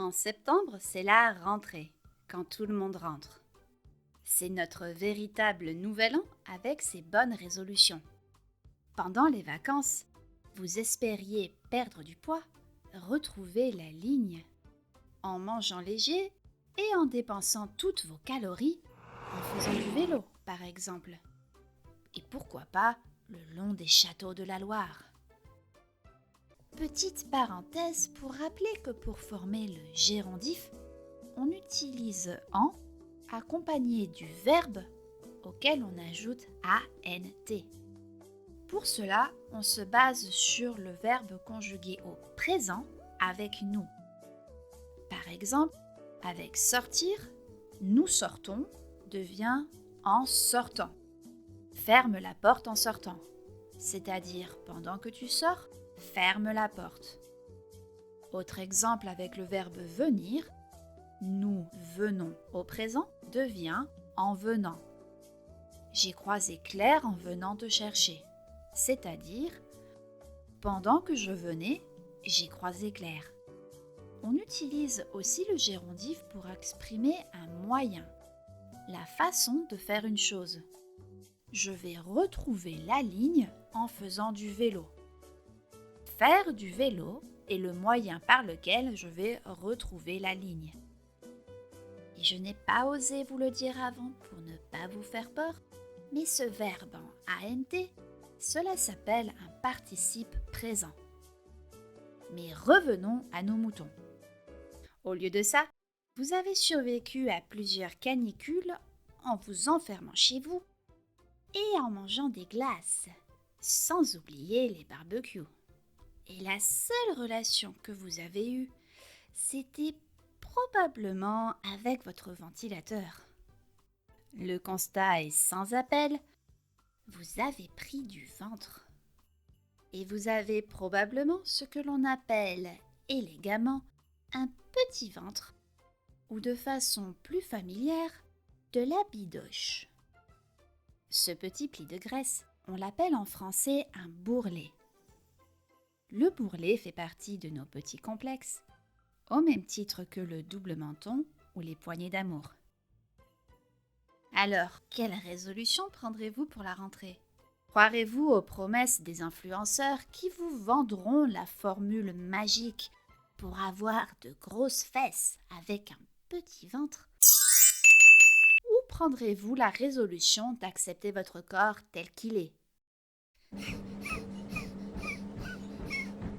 En septembre, c'est la rentrée, quand tout le monde rentre. C'est notre véritable nouvel an avec ses bonnes résolutions. Pendant les vacances, vous espériez perdre du poids, retrouver la ligne, en mangeant léger et en dépensant toutes vos calories en faisant du vélo, par exemple. Et pourquoi pas le long des châteaux de la Loire. Petite parenthèse pour rappeler que pour former le gérondif, on utilise en accompagné du verbe auquel on ajoute ANT. Pour cela, on se base sur le verbe conjugué au présent avec nous. Par exemple, avec sortir, nous sortons devient en sortant. Ferme la porte en sortant, c'est-à-dire pendant que tu sors, ferme la porte. Autre exemple avec le verbe venir, nous venons au présent devient en venant. J'ai croisé Claire en venant te chercher, c'est-à-dire pendant que je venais, j'ai croisé Claire. On utilise aussi le gérondif pour exprimer un moyen, la façon de faire une chose. Je vais retrouver la ligne en faisant du vélo. Faire du vélo est le moyen par lequel je vais retrouver la ligne. Et je n'ai pas osé vous le dire avant pour ne pas vous faire peur, mais ce verbe en ANT, cela s'appelle un participe présent. Mais revenons à nos moutons. Au lieu de ça, vous avez survécu à plusieurs canicules en vous enfermant chez vous et en mangeant des glaces, sans oublier les barbecues. Et la seule relation que vous avez eue, c'était probablement avec votre ventilateur. Le constat est sans appel, vous avez pris du ventre. Et vous avez probablement ce que l'on appelle élégamment un petit ventre, ou de façon plus familière, de la bidoche. Ce petit pli de graisse, on l'appelle en français un bourrelet. Le bourrelet fait partie de nos petits complexes, au même titre que le double menton ou les poignées d'amour. Alors, quelle résolution prendrez-vous pour la rentrée? Croirez-vous aux promesses des influenceurs qui vous vendront la formule magique pour avoir de grosses fesses avec un petit ventre? Ou prendrez-vous la résolution d'accepter votre corps tel qu'il est?